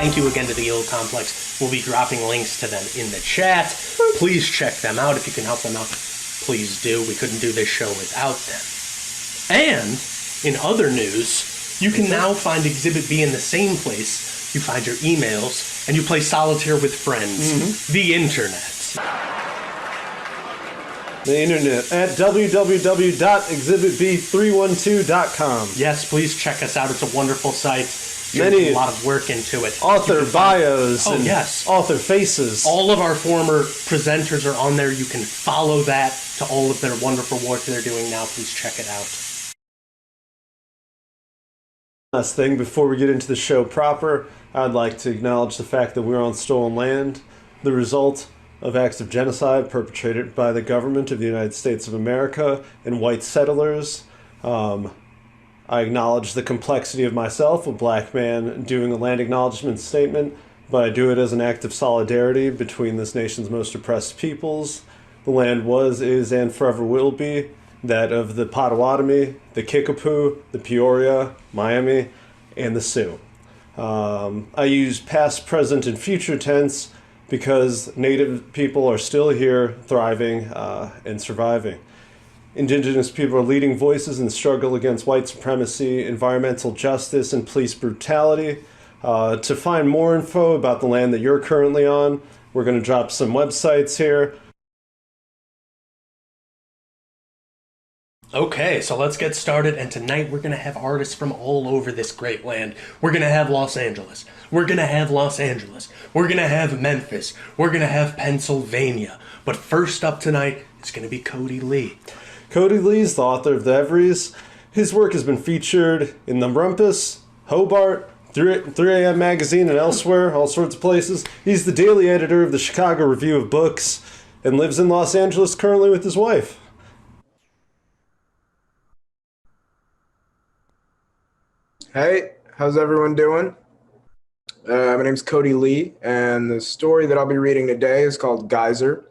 thank you again to the Guild Complex. We'll be dropping links to them in the chat. Please check them out. If you can help them out, please do. We couldn't do this show without them. And in other news, you can now find Exhibit B in the same place you find your emails and you play solitaire with friends. The internet. The internet at www.exhibitb312.com. Yes, please check us out. It's a wonderful site. Many a lot of work into it. Author bios and yes. Author faces. All of our former presenters are on there. You can follow that to all of their wonderful work they're doing now. Please check it out. Last thing before we get into the show proper, I'd like to acknowledge the fact that we're on stolen land, the result of acts of genocide perpetrated by the government of the United States of America and white settlers. I acknowledge the complexity of myself, a black man, doing a land acknowledgement statement, but I do it as an act of solidarity between this nation's most oppressed peoples. The land was, is, and forever will be that of the Potawatomi, the Kickapoo, the Peoria, Miami, and the Sioux. I use past, present, and future tense because Native people are still here, thriving and surviving. Indigenous people are leading voices in the struggle against white supremacy, environmental justice, and police brutality. To find more info about the land that you're currently on, we're going to drop some websites here. Okay, so let's get started, and tonight we're going to have artists from all over this great land. We're going to have Los Angeles. We're going to have Los Angeles. We're going to have Memphis. We're going to have Pennsylvania. But first up tonight is going to be Cody Lee. Cody Lee is the author of The Everys. His work has been featured in The Rumpus, Hobart, 3AM Magazine, and elsewhere, all sorts of places. He's the daily editor of the Chicago Review of Books and lives in Los Angeles currently with his wife. Hey, how's everyone doing? My name's Cody Lee, and the story that I'll be reading today is called Geyser.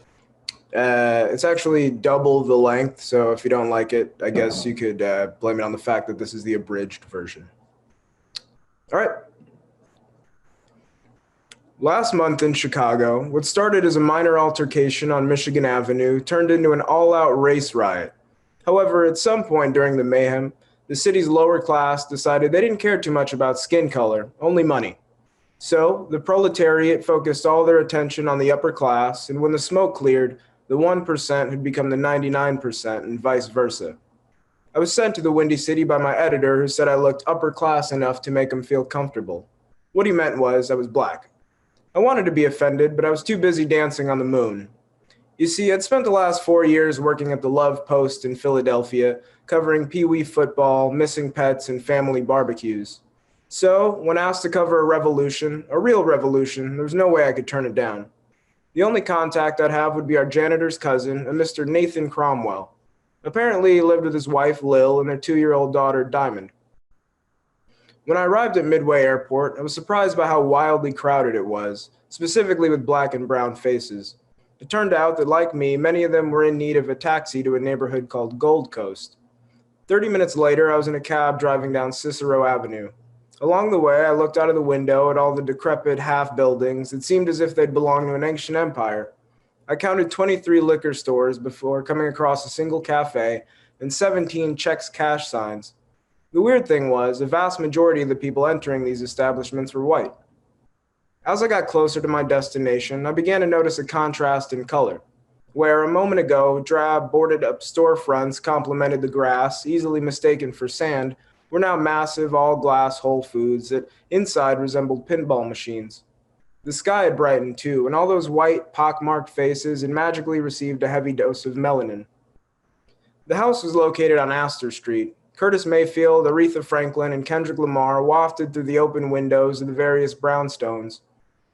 It's actually double the length, so if you don't like it, I guess you could blame it on the fact that this is the abridged version. All right. Last month in Chicago, what started as a minor altercation on Michigan Avenue turned into an all-out race riot. However, at some point during the mayhem, the city's lower class decided they didn't care too much about skin color, only money. So, the proletariat focused all their attention on the upper class, and when the smoke cleared, the 1% had become the 99% and vice versa. I was sent to the Windy City by my editor who said I looked upper class enough to make him feel comfortable. What he meant was I was black. I wanted to be offended, but I was too busy dancing on the moon. You see, I'd spent the last 4 years working at the Love Post in Philadelphia, covering Pee-wee football, missing pets, and family barbecues. So, when asked to cover a revolution, a real revolution, there was no way I could turn it down. The only contact I'd have would be our janitor's cousin, a Mr. Nathan Cromwell. Apparently, he lived with his wife, Lil, and their 2-year-old daughter, Diamond. When I arrived at Midway Airport, I was surprised by how wildly crowded it was, specifically with black and brown faces. It turned out that, like me, many of them were in need of a taxi to a neighborhood called Gold Coast. 30 minutes later, I was in a cab driving down Cicero Avenue. Along the way, I looked out of the window at all the decrepit half-buildings. It seemed as if they'd belonged to an ancient empire. I counted 23 liquor stores before coming across a single cafe and 17 checks cash signs. The weird thing was, a vast majority of the people entering these establishments were white. As I got closer to my destination, I began to notice a contrast in color. Where a moment ago, drab, boarded-up storefronts complemented the grass, easily mistaken for sand, were now massive, all-glass Whole Foods that inside resembled pinball machines. The sky had brightened too, and all those white, pockmarked faces had magically received a heavy dose of melanin. The house was located on Astor Street. Curtis Mayfield, Aretha Franklin, and Kendrick Lamar wafted through the open windows of the various brownstones.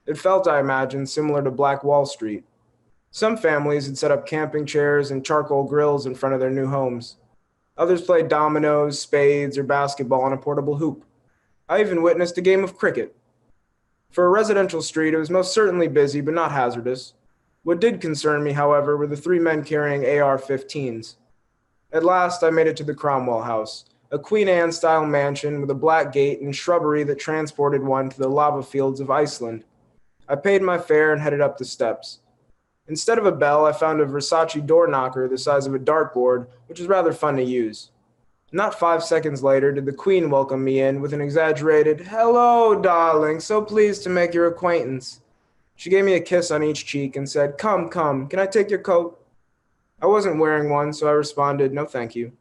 It felt, I imagine, similar to Black Wall Street. Some families had set up camping chairs and charcoal grills in front of their new homes. Others played dominoes, spades, or basketball on a portable hoop. I even witnessed a game of cricket. For a residential street, it was most certainly busy, but not hazardous. What did concern me, however, were the 3 men carrying AR-15s. At last, I made it to the Cromwell house. a Queen Anne-style mansion with a black gate and shrubbery that transported one to the lava fields of Iceland. I paid my fare and headed up the steps. Instead of a bell, I found a Versace door knocker the size of a dartboard, which was rather fun to use. Not 5 seconds later did the Queen welcome me in with an exaggerated, "Hello, darling, so pleased to make your acquaintance." She gave me a kiss on each cheek and said, "Come, come, can I take your coat?" I wasn't wearing one, so I responded, "No, thank you."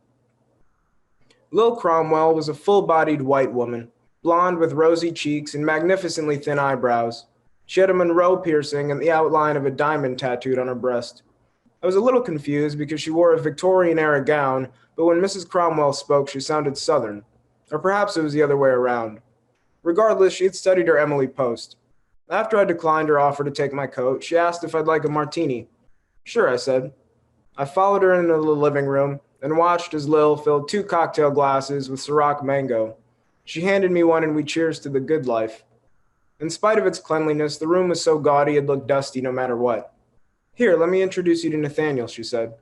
Lil Cromwell was a full-bodied white woman, blonde with rosy cheeks and magnificently thin eyebrows. She had a Monroe piercing and the outline of a diamond tattooed on her breast. I was a little confused because she wore a Victorian-era gown, but when Mrs. Cromwell spoke, she sounded Southern. Or perhaps it was the other way around. Regardless, she had studied her Emily Post. After I declined her offer to take my coat, she asked if I'd like a martini. "Sure," I said. I followed her into the living room and watched as Lil filled 2 cocktail glasses with Ciroc Mango. She handed me one and we cheers to the good life. In spite of its cleanliness, the room was so gaudy it looked dusty no matter what. "Here, let me introduce you to Nathaniel," she said.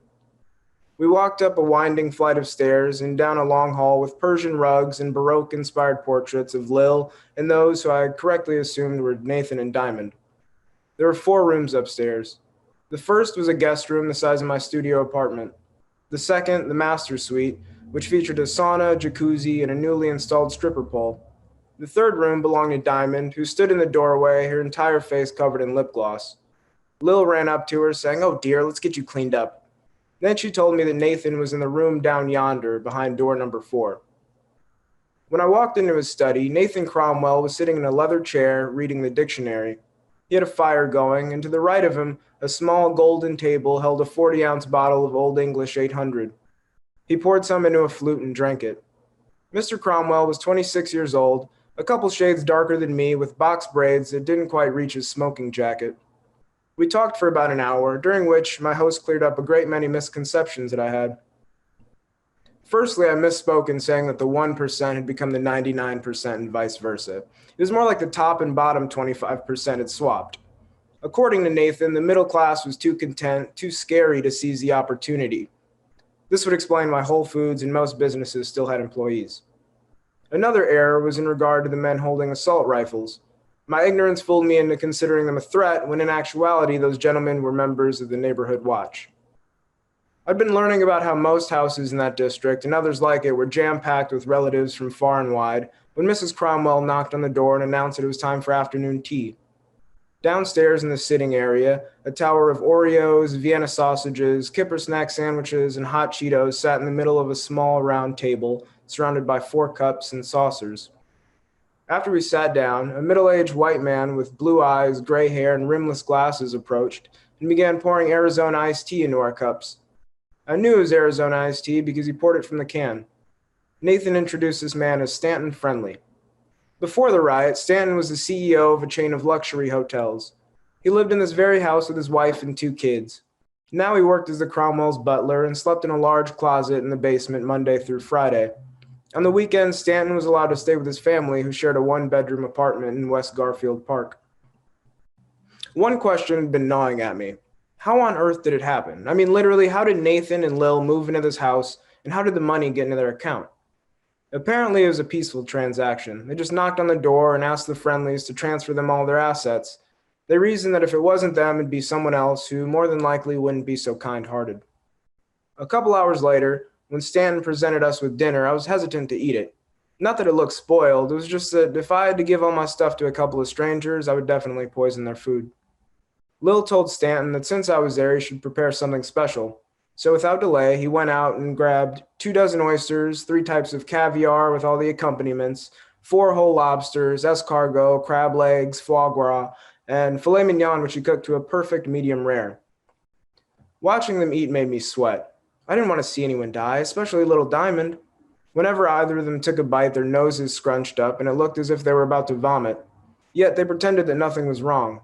We walked up a winding flight of stairs and down a long hall with Persian rugs and Baroque-inspired portraits of Lil and those who I had correctly assumed were Nathan and Diamond. There were 4 rooms upstairs. The first was a guest room the size of my studio apartment. The second, the master suite, which featured a sauna, jacuzzi, and a newly installed stripper pole. The third room belonged to Diamond, who stood in the doorway, her entire face covered in lip gloss. Lil ran up to her, saying, "Oh dear, let's get you cleaned up." Then she told me that Nathan was in the room down yonder, behind door number 4. When I walked into his study, Nathan Cromwell was sitting in a leather chair, reading the dictionary. He had a fire going, and to the right of him, a small golden table held a 40-ounce bottle of Old English 800. He poured some into a flute and drank it. Mr. Cromwell was 26 years old, a couple shades darker than me, with box braids that didn't quite reach his smoking jacket. We talked for about an hour, during which my host cleared up a great many misconceptions that I had. Firstly, I misspoke in saying that the 1% had become the 99% and vice versa. It was more like the top and bottom 25% had swapped. According to Nathan, the middle class was too content, too scary to seize the opportunity. This would explain why Whole Foods and most businesses still had employees. Another error was in regard to the men holding assault rifles. My ignorance fooled me into considering them a threat, when in actuality those gentlemen were members of the neighborhood watch. I'd been learning about how most houses in that district and others like it were jam-packed with relatives from far and wide when Mrs. Cromwell knocked on the door and announced that it was time for afternoon tea. Downstairs in the sitting area, a tower of Oreos, Vienna sausages, Kipper snack sandwiches, and hot Cheetos sat in the middle of a small round table surrounded by 4 cups and saucers. After we sat down, a middle-aged white man with blue eyes, gray hair, and rimless glasses approached and began pouring Arizona iced tea into our cups. I knew it was Arizona iced tea because he poured it from the can. Nathan introduced this man as Stanton Friendly. Before the riot, Stanton was the CEO of a chain of luxury hotels. He lived in this very house with his wife and 2 kids. Now he worked as the Cromwell's butler and slept in a large closet in the basement Monday through Friday. On the weekends, Stanton was allowed to stay with his family, who shared a 1-bedroom apartment in West Garfield Park. One question had been gnawing at me. How on earth did it happen? I mean, literally, how did Nathan and Lil move into this house, and how did the money get into their account? Apparently, it was a peaceful transaction. They just knocked on the door and asked the Friendlies to transfer them all their assets. They reasoned that if it wasn't them, it'd be someone else who more than likely wouldn't be so kind-hearted. A couple hours later, when Stanton presented us with dinner, I was hesitant to eat it. Not that it looked spoiled, it was just that if I had to give all my stuff to a couple of strangers, I would definitely poison their food. Lil told Stanton that since I was there, he should prepare something special. So without delay, he went out and grabbed 2 dozen oysters, 3 types of caviar with all the accompaniments, 4 whole lobsters, escargot, crab legs, foie gras, and filet mignon, which he cooked to a perfect medium rare. Watching them eat made me sweat. I didn't want to see anyone die, especially little Diamond. Whenever either of them took a bite, their noses scrunched up, and it looked as if they were about to vomit. Yet they pretended that nothing was wrong.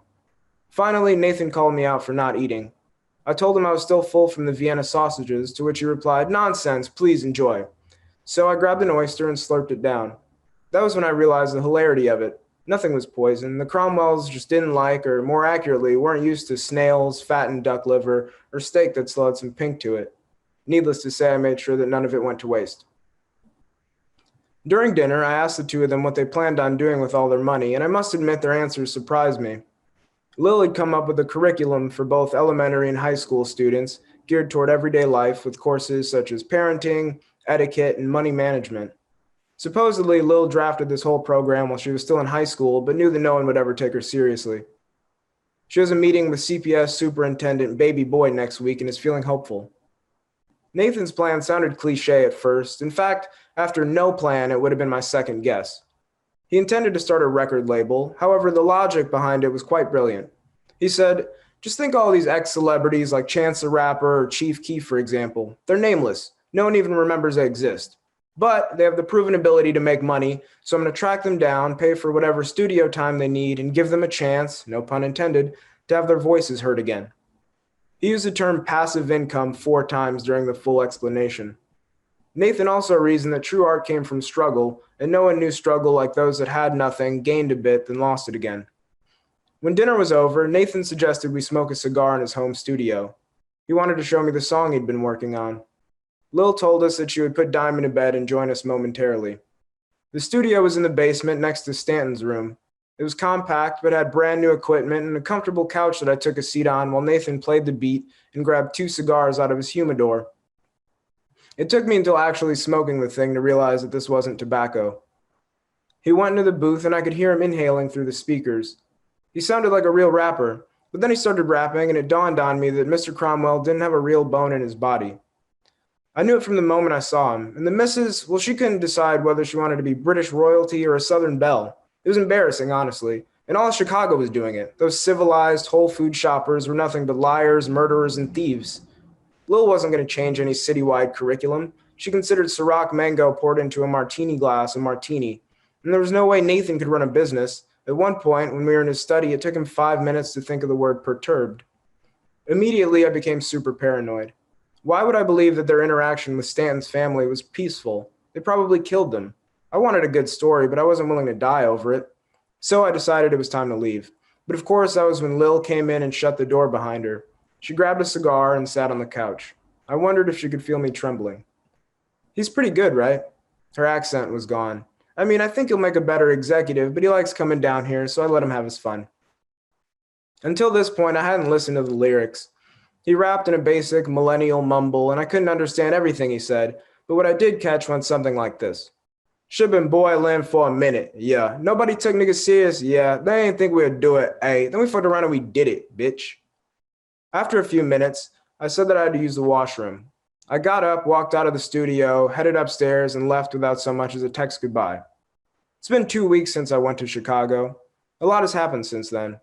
Finally, Nathan called me out for not eating. I told him I was still full from the Vienna sausages, to which he replied, "Nonsense, please enjoy." So I grabbed an oyster and slurped it down. That was when I realized the hilarity of it. Nothing was poison. The Cromwells just didn't like, or more accurately, weren't used to snails, fattened duck liver, or steak that still had some pink to it. Needless to say, I made sure that none of it went to waste. During dinner, I asked the two of them what they planned on doing with all their money, and I must admit their answers surprised me. Lil had come up with a curriculum for both elementary and high school students geared toward everyday life with courses such as parenting, etiquette, and money management. Supposedly, Lil drafted this whole program while she was still in high school, but knew that no one would ever take her seriously. She has a meeting with CPS Superintendent Baby Boy next week and is feeling hopeful. Nathan's plan sounded cliche at first. In fact, after no plan, it would have been my second guess. He intended to start a record label, however, the logic behind it was quite brilliant. He said, just think all these ex-celebrities like Chance the Rapper or Chief Keef, for example. They're nameless. No one even remembers they exist. But they have the proven ability to make money, so I'm going to track them down, pay for whatever studio time they need, and give them a chance, no pun intended, to have their voices heard again. He used the term passive income 4 times during the full explanation. Nathan also reasoned that true art came from struggle, and no one knew struggle like those that had nothing, gained a bit, then lost it again. When dinner was over, Nathan suggested we smoke a cigar in his home studio. He wanted to show me the song he'd been working on. Lil told us that she would put Diamond to bed and join us momentarily. The studio was in the basement next to Stanton's room. It was compact, but had brand new equipment and a comfortable couch that I took a seat on while Nathan played the beat and grabbed 2 cigars out of his humidor. It took me until actually smoking the thing to realize that this wasn't tobacco. He went into the booth and I could hear him inhaling through the speakers. He sounded like a real rapper, but then he started rapping and it dawned on me that Mr. Cromwell didn't have a real bone in his body. I knew it from the moment I saw him, and the missus, well, she couldn't decide whether she wanted to be British royalty or a Southern belle. It was embarrassing, honestly, and all of Chicago was doing it. Those civilized, whole food shoppers were nothing but liars, murderers, and thieves. Lil wasn't going to change any citywide curriculum. She considered Ciroc Mango poured into a martini glass a martini, and there was no way Nathan could run a business. At one point, when we were in his study, it took him 5 minutes to think of the word perturbed. Immediately, I became super paranoid. Why would I believe that their interaction with Stanton's family was peaceful? They probably killed them. I wanted a good story, but I wasn't willing to die over it. So I decided it was time to leave. But of course, that was when Lil came in and shut the door behind her. She grabbed a cigar and sat on the couch. I wondered if she could feel me trembling. He's pretty good, right? Her accent was gone. I mean, I think he'll make a better executive, but he likes coming down here, so I let him have his fun. Until this point, I hadn't listened to the lyrics. He rapped in a basic millennial mumble, and I couldn't understand everything he said, but what I did catch went something like this. Should've been boiling for a minute, yeah. Nobody took niggas serious, yeah. They ain't think we'd do it, ayy. Then we fucked around and we did it, bitch. After a few minutes, I said that I had to use the washroom. I got up, walked out of the studio, headed upstairs, and left without so much as a text goodbye. It's been 2 weeks since I went to Chicago. A lot has happened since then.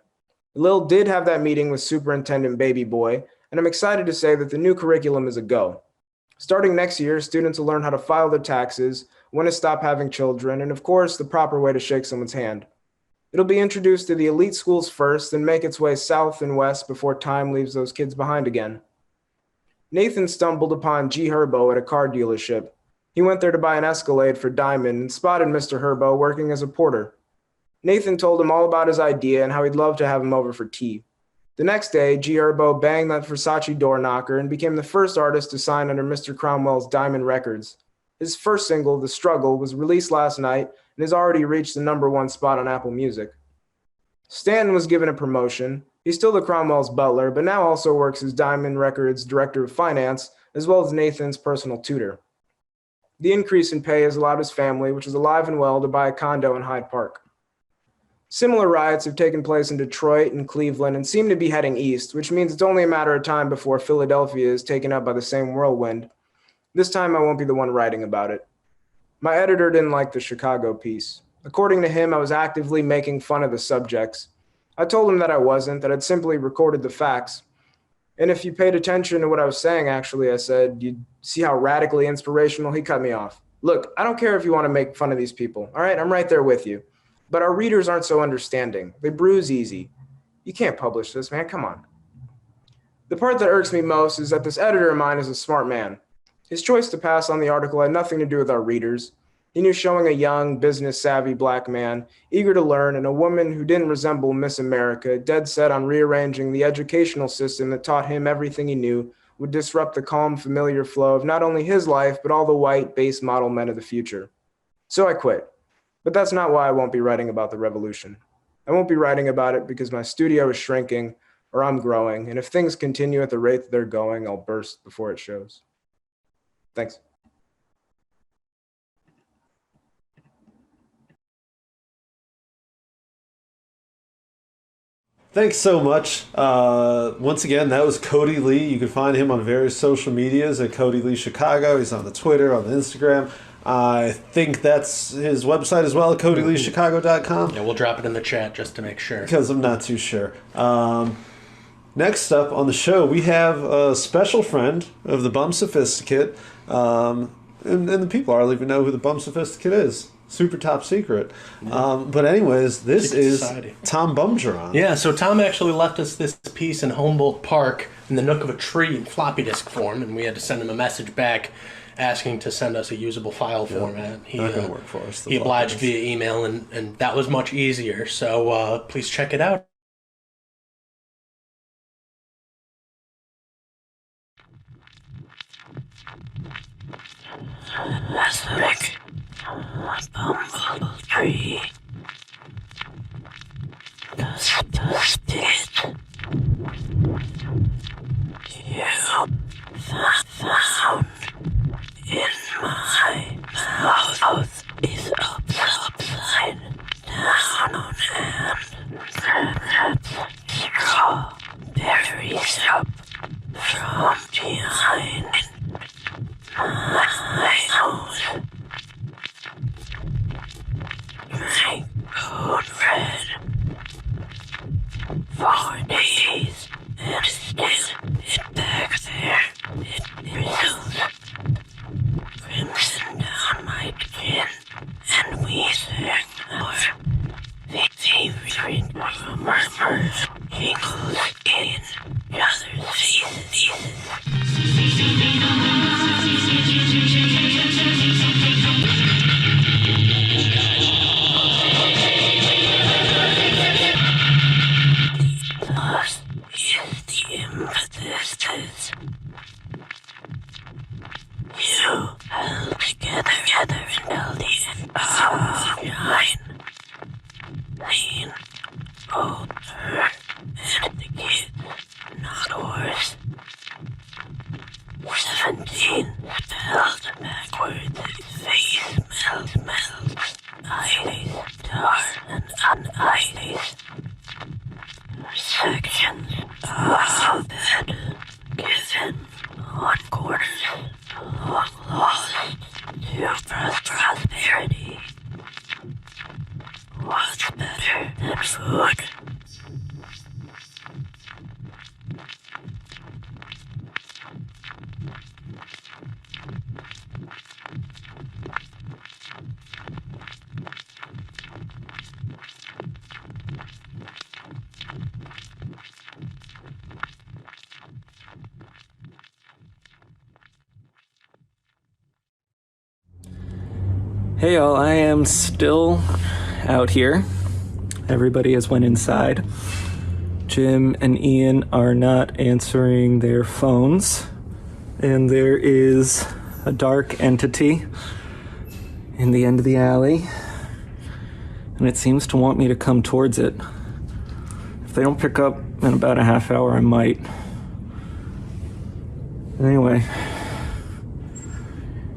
Lil did have that meeting with Superintendent Baby Boy, and I'm excited to say that the new curriculum is a go. Starting next year, students will learn how to file their taxes, when to stop having children, and of course, the proper way to shake someone's hand. It'll be introduced to the elite schools first, then make its way south and west before time leaves those kids behind again. Nathan stumbled upon G. Herbo at a car dealership. He went there to buy an Escalade for Diamond and spotted Mr. Herbo working as a porter. Nathan told him all about his idea and how he'd love to have him over for tea. The next day, G. Herbo banged that Versace door knocker and became the first artist to sign under Mr. Cromwell's Diamond Records. His first single, The Struggle, was released last night and has already reached the #1 spot on Apple Music. Stanton was given a promotion. He's still the Cromwell's butler, but now also works as Diamond Records' Director of Finance, as well as Nathan's personal tutor. The increase in pay has allowed his family, which is alive and well, to buy a condo in Hyde Park. Similar riots have taken place in Detroit and Cleveland and seem to be heading east, which means it's only a matter of time before Philadelphia is taken up by the same whirlwind. This time I won't be the one writing about it. My editor didn't like the Chicago piece. According to him, I was actively making fun of the subjects. I told him that I wasn't, that I'd simply recorded the facts. And if you paid attention to what I was saying, actually, I said, you'd see how radically inspirational. He cut me off. Look, I don't care if you want to make fun of these people, all right? I'm right there with you. But our readers aren't so understanding. They bruise easy. You can't publish this, man. Come on. The part that irks me most is that this editor of mine is a smart man. His choice to pass on the article had nothing to do with our readers. He knew showing a young, business-savvy black man, eager to learn, and a woman who didn't resemble Miss America, dead set on rearranging the educational system that taught him everything he knew, would disrupt the calm, familiar flow of not only his life, but all the white, base model men of the future. So I quit. But that's not why I won't be writing about the revolution. I won't be writing about it because my studio is shrinking or I'm growing, and if things continue at the rate that they're going, I'll burst before it shows. Thanks. Thanks so much. Once again, that was Cody Lee. You can find him on various social medias at Cody Lee Chicago. He's on the Twitter, on the Instagram. I think that's his website as well, CodyLeeChicago.com. Yeah, we'll drop it in the chat just to make sure. Because I'm not too sure. Next up on the show, we have a special friend of the Bum Sophisticate. And the people hardly even know who the Bum Sophisticate is. Super top secret. But anyways, this Secret is society. Tom Bumgeron. Yeah, so Tom actually left us this piece in Humboldt Park in the nook of a tree in floppy disk form, and we had to send him a message back asking to send us a usable file format. He, not going to work for us. He obliged via email, and that was much easier. So please check it out. Aspic, Bumblebee, does it? You found in my mouth is upside down and strawberry syrup from behind my nose. My code red 4 days and still it back there. It results crimson down my chin and we sang our favorite murmurs jingles in each other's faces. Lost is the impetus. You held together until the end of nine. Lean, older, and the kids, not yours. 17 spelled backwards, his face melts, eyes dark and eyes. Sections of that given on quarters long lost to prosperity. What's better than food? Hey y'all, I am still out here. Everybody has went inside. Jim and Ian are not answering their phones. And there is a dark entity in the end of the alley. And it seems to want me to come towards it. If they don't pick up in about a half hour, I might. Anyway,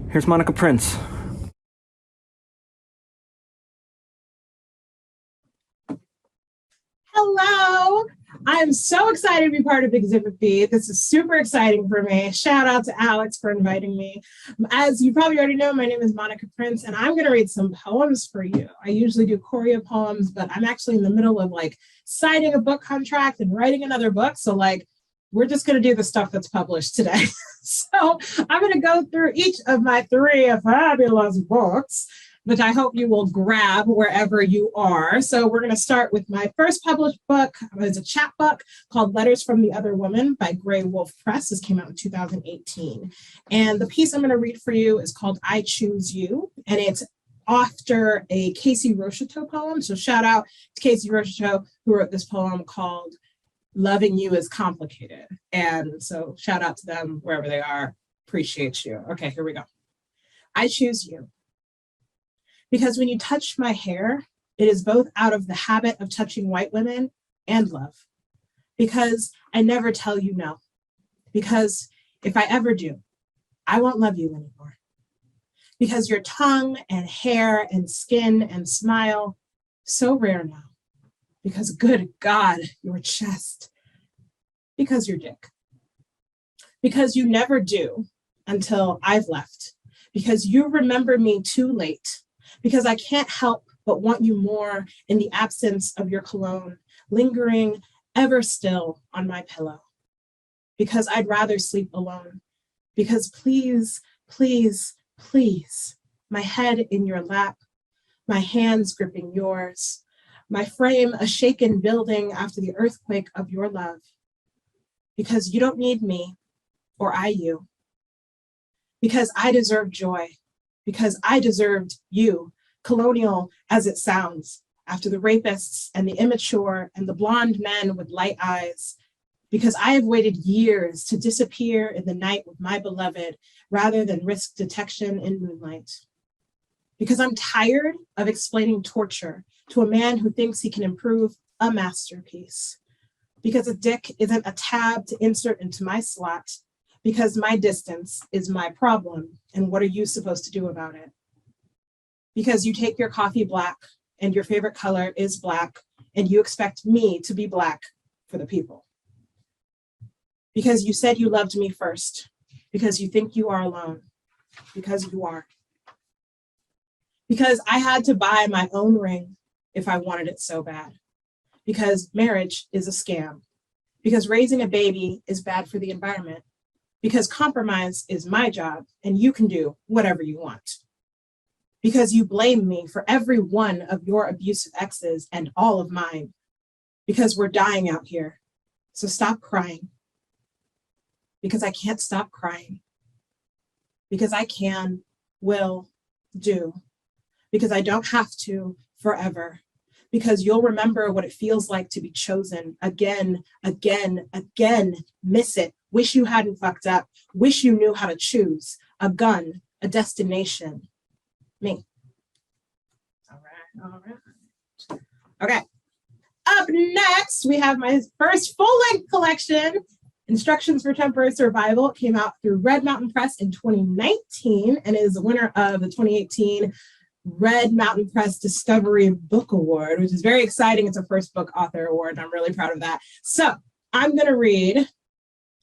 here's Monica Prince. Hello. I'm so excited to be part of Exhibit B. This is super exciting for me. Shout out to Alex for inviting me. As you probably already know, my name is Monica Prince, and I'm going to read some poems for you. I usually do choreo poems, but I'm actually in the middle of signing a book contract and writing another book. So we're just going to do the stuff that's published today. So I'm going to go through each of my 3 fabulous books, which I hope you will grab wherever you are. So we're going to start with my first published book. It's a chapbook called Letters from the Other Woman by Grey Wolf Press. This came out in 2018. And the piece I'm going to read for you is called I Choose You. And it's after a Casey Rocheteau poem. So shout out to Casey Rocheteau, who wrote this poem called Loving You is Complicated. And so shout out to them wherever they are. Appreciate you. Okay, here we go. I choose you Because when you touch my hair, it is both out of the habit of touching white women and love. Because I never tell you no. Because if I ever do, I won't love you anymore. Because your tongue and hair and skin and smile, so rare now. Because good God, your chest. Because your dick. Because you never do until I've left. Because you remember me too late. Because I can't help but want you more in the absence of your cologne, lingering ever still on my pillow. Because I'd rather sleep alone. Because please, please, please, my head in your lap, my hands gripping yours, my frame a shaken building after the earthquake of your love. Because you don't need me, or I you. Because I deserve joy. Because I deserved you, colonial as it sounds, after the rapists and the immature and the blonde men with light eyes. Because I have waited years to disappear in the night with my beloved rather than risk detection in moonlight. Because I'm tired of explaining torture to a man who thinks he can improve a masterpiece. Because a dick isn't a tab to insert into my slot. Because my distance is my problem, and what are you supposed to do about it? Because you take your coffee black, and your favorite color is black, and you expect me to be black for the people. Because you said you loved me first, because you think you are alone, because you are. Because I had to buy my own ring if I wanted it so bad. Because marriage is a scam. Because raising a baby is bad for the environment. Because compromise is my job and you can do whatever you want. Because you blame me for every one of your abusive exes and all of mine. Because we're dying out here. So stop crying. Because I can't stop crying. Because I can, will, do. Because I don't have to forever. Because you'll remember what it feels like to be chosen again, again, again. Miss it. Wish you hadn't fucked up. Wish you knew how to choose. A gun, a destination. Me. All right. Okay. Up next, we have my first full-length collection, Instructions for Temporary Survival. It came out through Red Mountain Press in 2019 and is the winner of the 2018 Red Mountain Press Discovery Book Award, which is very exciting. It's a first book author award, and I'm really proud of that. So I'm going to read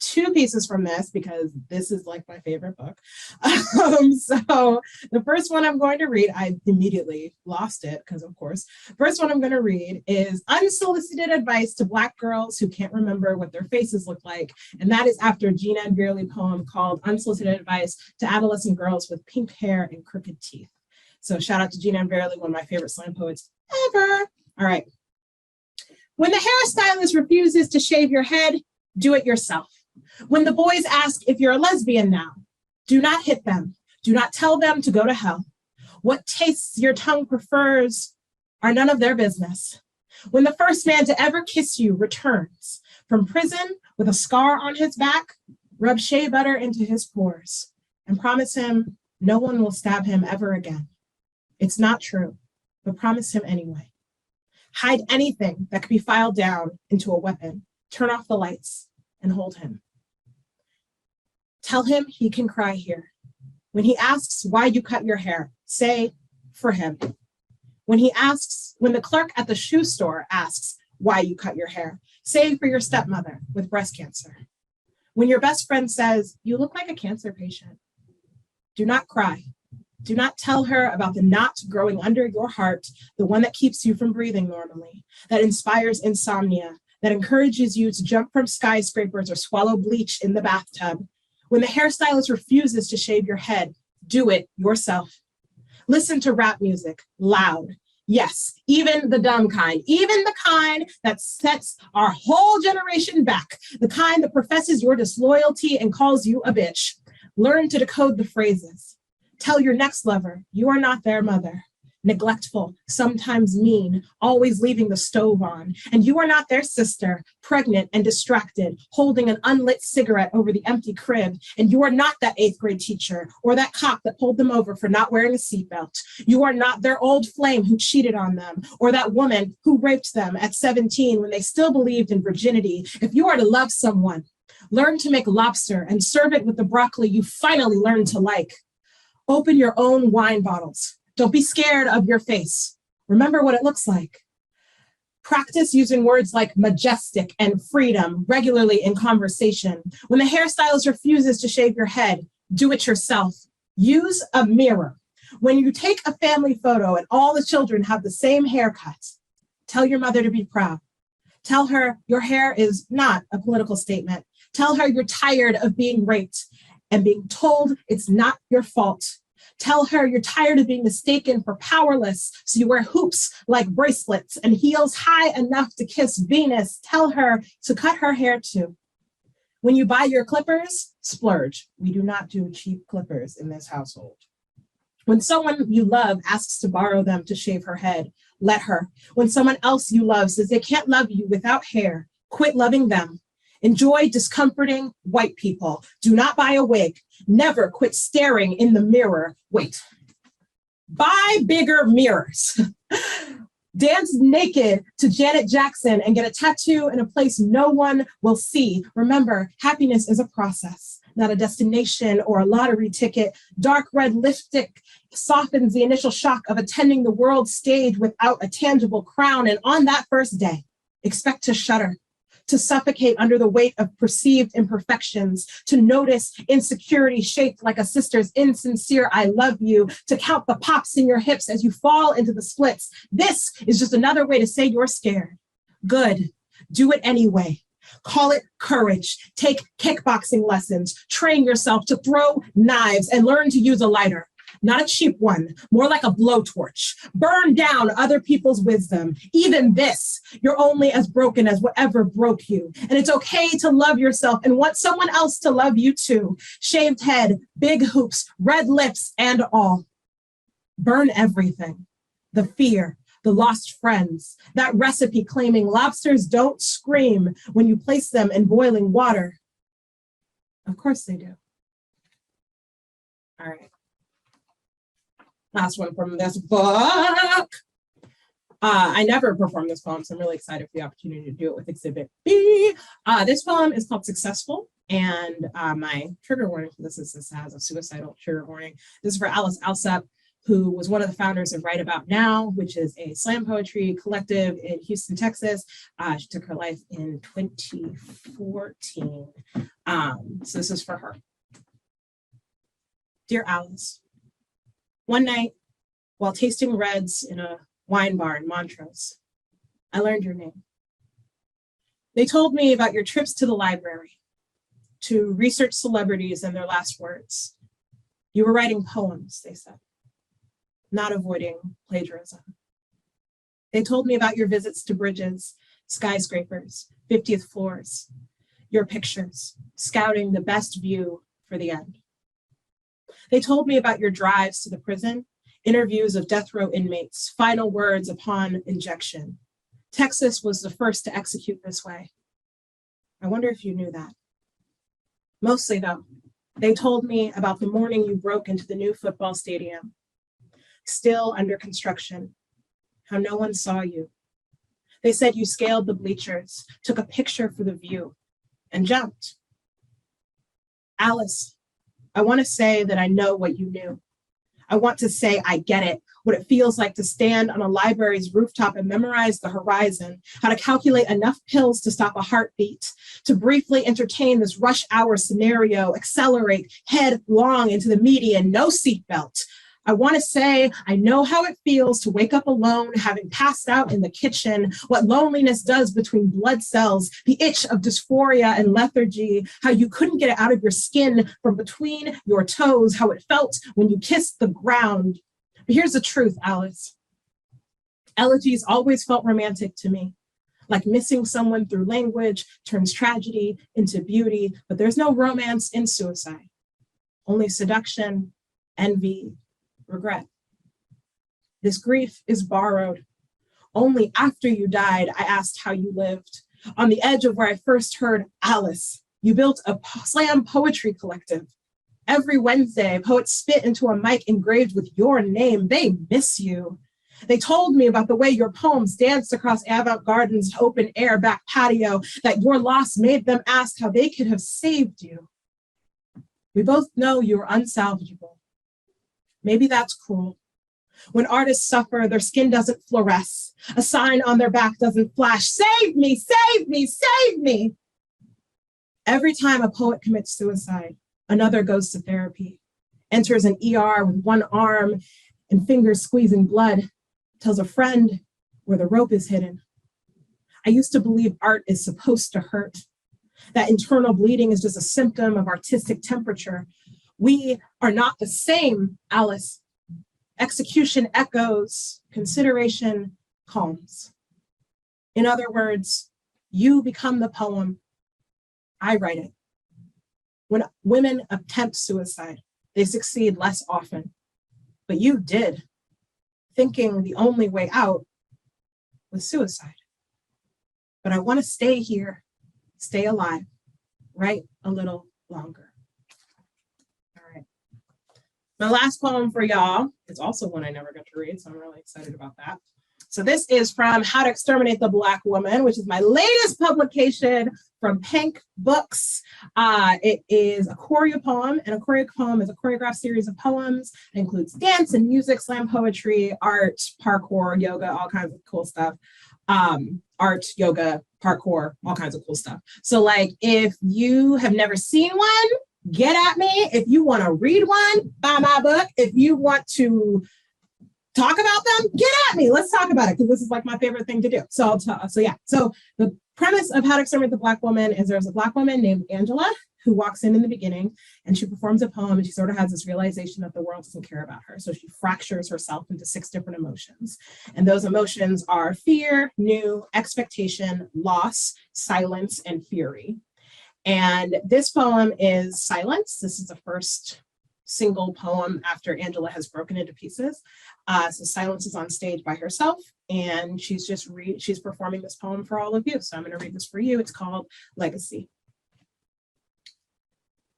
two pieces from this because this is like my favorite book. So the first one I'm going to read, I immediately lost it because of course, first one I'm going to read is Unsolicited Advice to Black Girls Who Can't Remember What Their Faces Look Like. And that is after Gina and Veerley poem called Unsolicited Advice to Adolescent Girls with Pink Hair and Crooked Teeth. So shout out to Gina and Veerley, one of my favorite slam poets ever. All right. When the hairstylist refuses to shave your head, do it yourself. When the boys ask if you're a lesbian now, do not hit them. Do not tell them to go to hell. What tastes your tongue prefers are none of their business. When the first man to ever kiss you returns from prison with a scar on his back, rub shea butter into his pores and promise him no one will stab him ever again. It's not true, but promise him anyway. Hide anything that could be filed down into a weapon. Turn off the lights and hold him. Tell him he can cry here. When he asks why you cut your hair, say for him. When the clerk at the shoe store asks why you cut your hair, say for your stepmother with breast cancer. When your best friend says, you look like a cancer patient, do not cry. Do not tell her about the knot growing under your heart, the one that keeps you from breathing normally, that inspires insomnia, that encourages you to jump from skyscrapers or swallow bleach in the bathtub. When the hairstylist refuses to shave your head, do it yourself. Listen to rap music loud. Yes, even the dumb kind, even the kind that sets our whole generation back, the kind that professes your disloyalty and calls you a bitch. Learn to decode the phrases. Tell your next lover you are not their mother. neglectful, sometimes mean, always leaving the stove on. And you are not their sister, pregnant and distracted, holding an unlit cigarette over the empty crib. And you are not that 8th grade teacher or that cop that pulled them over for not wearing a seatbelt. You are not their old flame who cheated on them, or that woman who raped them at 17 when they still believed in virginity. If you are to love someone, learn to make lobster and serve it with the broccoli you finally learned to like. Open your own wine bottles. Don't be scared of your face. Remember what it looks like. Practice using words like majestic and freedom regularly in conversation. When the hairstylist refuses to shave your head, do it yourself. Use a mirror. When you take a family photo and all the children have the same haircut, tell your mother to be proud. Tell her your hair is not a political statement. Tell her you're tired of being raped and being told it's not your fault. Tell her you're tired of being mistaken for powerless, so you wear hoops like bracelets and heels high enough to kiss Venus. Tell her to cut her hair too. When you buy your clippers, splurge. We do not do cheap clippers in this household. When someone you love asks to borrow them to shave her head, let her. When someone else you love says they can't love you without hair, quit loving them. Enjoy discomforting white people. Do not buy a wig. Never quit staring in the mirror. Wait. Buy bigger mirrors. Dance naked to Janet Jackson and get a tattoo in a place no one will see. Remember, happiness is a process, not a destination or a lottery ticket. Dark red lipstick softens the initial shock of attending the world stage without a tangible crown. And on that first day, expect to shudder, to suffocate under the weight of perceived imperfections, to notice insecurity shaped like a sister's insincere I love you, to count the pops in your hips as you fall into the splits. This is just another way to say you're scared. Good. Do it anyway. Call it courage. Take kickboxing lessons. Train yourself to throw knives and learn to use a lighter. Not a cheap one, more like a blowtorch. Burn down other people's wisdom. Even this, you're only as broken as whatever broke you. And it's okay to love yourself and want someone else to love you too. Shaved head, big hoops, red lips, and all. Burn everything. The fear, the lost friends, that recipe claiming lobsters don't scream when you place them in boiling water. Of course they do. All right. Last one from this book. I never performed this poem, so I'm really excited for the opportunity to do it with Exhibit B. This poem is called Successful, and my trigger warning for this is this has a suicidal trigger warning. This is for Alice Alsop, who was one of the founders of Right About Now, which is a slam poetry collective in Houston, Texas. She took her life in 2014. So this is for her. Dear Alice, one night, while tasting reds in a wine bar in Montrose, I learned your name. They told me about your trips to the library to research celebrities and their last words. You were writing poems, they said, not avoiding plagiarism. They told me about your visits to bridges, skyscrapers, 50th floors, your pictures, scouting the best view for the end. They told me about your drives to the prison, interviews of death row inmates, final words upon injection. Texas was the first to execute this way. I wonder if you knew that. Mostly though, they told me about the morning you broke into the new football stadium, still under construction, how no one saw you. They said you scaled the bleachers, took a picture for the view, and jumped. Alice, I want to say that I know what you knew. I want to say I get it, what it feels like to stand on a library's rooftop and memorize the horizon, how to calculate enough pills to stop a heartbeat, to briefly entertain this rush hour scenario, accelerate headlong into the median, no seatbelt. I want to say I know how it feels to wake up alone, having passed out in the kitchen, what loneliness does between blood cells, the itch of dysphoria and lethargy, how you couldn't get it out of your skin from between your toes, how it felt when you kissed the ground. But here's the truth, Alice. Elegies always felt romantic to me, like missing someone through language turns tragedy into beauty, but there's no romance in suicide, only seduction, envy, regret. This grief is borrowed. Only after you died, I asked how you lived. On the edge of where I first heard Alice, you built a slam poetry collective. Every Wednesday, poets spit into a mic engraved with your name. They miss you. They told me about the way your poems danced across Avant-Garden's open air back patio, that your loss made them ask how they could have saved you. We both know you're unsalvageable. Maybe that's cruel. When artists suffer, their skin doesn't fluoresce. A sign on their back doesn't flash, save me, save me, save me. Every time a poet commits suicide, another goes to therapy, enters an ER with one arm and fingers squeezing blood, tells a friend where the rope is hidden. I used to believe art is supposed to hurt, that internal bleeding is just a symptom of artistic temperature. We are not the same, Alice. Execution echoes, consideration calms. In other words, you become the poem, I write it. When women attempt suicide, they succeed less often. But you did, thinking the only way out was suicide. But I want to stay here, stay alive, write a little longer. All right. My last poem for y'all is also one I never got to read, so I'm really excited about that. So this is from How to Exterminate the Black Woman, which is my latest publication from Pink Books. It is a choreo poem, and a choreo poem is a choreographed series of poems. It includes dance and music, slam poetry, art, parkour, yoga, all kinds of cool stuff. Art, yoga, parkour, all kinds of cool stuff. So like if you have never seen one, get at me. If you want to read one, buy my book. If you want to talk about them, get at me. Let's talk about it, because this is like my favorite thing to do. So the premise of How to Exterminate the Black Woman is there's a Black woman named Angela who walks in the beginning and she performs a poem, and she sort of has this realization that the world doesn't care about her. So she fractures herself into 6 different emotions. And those emotions are fear, new, expectation, loss, silence, and fury. And this poem is Silence. This is the first single poem after Angela has broken into pieces. So Silence is on stage by herself, and she's performing this poem for all of you. So I'm going to read this for you. It's called Legacy.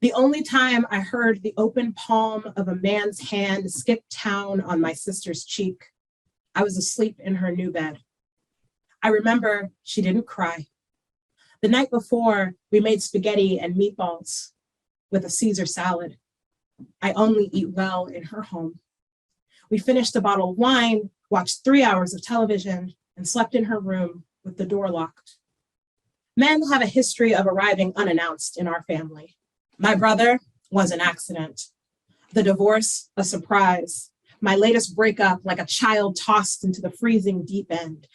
The only time I heard the open palm of a man's hand skip town on my sister's cheek, I was asleep in her new bed. I remember she didn't cry. The night before, we made spaghetti and meatballs with a Caesar salad. I only eat well in her home. We finished a bottle of wine, watched 3 hours of television, and slept in her room with the door locked. Men have a history of arriving unannounced in our family. My brother was an accident. The divorce, a surprise. My latest breakup, like a child tossed into the freezing deep end.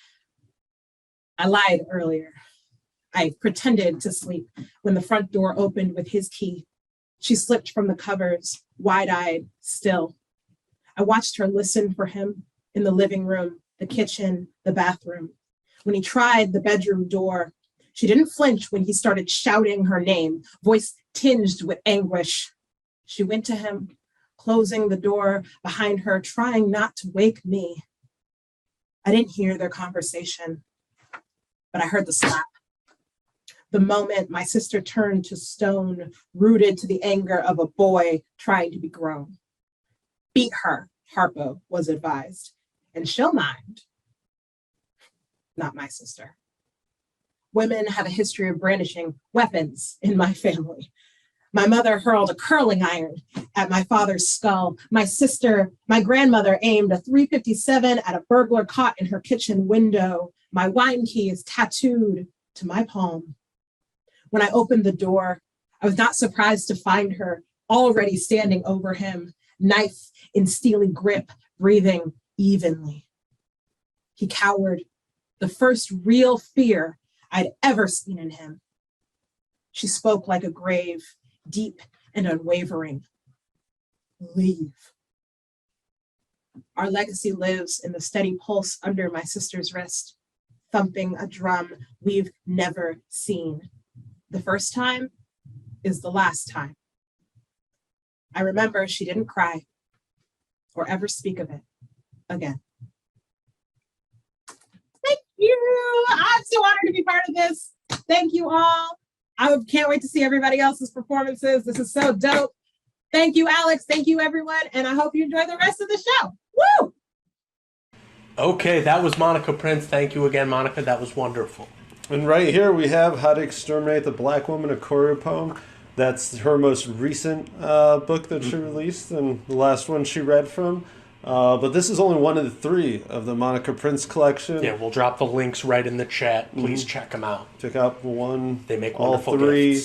I lied earlier. I pretended to sleep when the front door opened with his key. She slipped from the covers, wide-eyed, still. I watched her listen for him in the living room, the kitchen, the bathroom. When he tried the bedroom door, she didn't flinch when he started shouting her name, voice tinged with anguish. She went to him, closing the door behind her, trying not to wake me. I didn't hear their conversation, but I heard the slap. The moment my sister turned to stone, rooted to the anger of a boy trying to be grown. Beat her, Harpo was advised, and she'll mind. Not my sister. Women have a history of brandishing weapons in my family. My mother hurled a curling iron at my father's skull. My grandmother aimed a .357 at a burglar caught in her kitchen window. My wine key is tattooed to my palm. When I opened the door, I was not surprised to find her already standing over him, knife in steely grip, breathing evenly. He cowered, the first real fear I'd ever seen in him. She spoke like a grave, deep and unwavering. Leave. Our legacy lives in the steady pulse under my sister's wrist, thumping a drum we've never seen. The first time is the last time. I remember she didn't cry or ever speak of it again. you. I'm so honored to be part of this. Thank you all. I can't wait to see everybody else's performances. This is so dope. Thank you, Alex. Thank you, everyone. And I hope you enjoy the rest of the show. Woo! Okay, that was Monica Prince. Thank you again, Monica. That was wonderful. And right here we have How to Exterminate the Black Woman, a choreo poem. That's her most recent book that she released and the last one she read from. But this is only one of the 3 of the Monica Prince collection. Yeah, we'll drop the links right in the chat. Please check them out. Check out one. They make all wonderful 3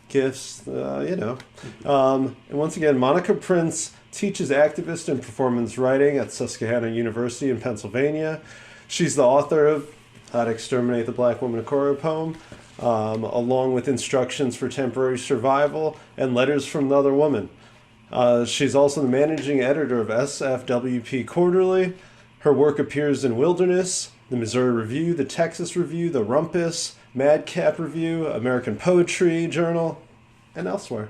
gifts. And once again, Monica Prince teaches activist and performance writing at Susquehanna University in Pennsylvania. She's the author of How to Exterminate the Black Woman, a choreo poem, along with instructions for temporary survival and letters from another woman. She's also the managing editor of SFWP Quarterly. Her work appears in Wilderness, the Missouri Review, the Texas Review, the Rumpus, Madcap Review, American Poetry Journal, and elsewhere.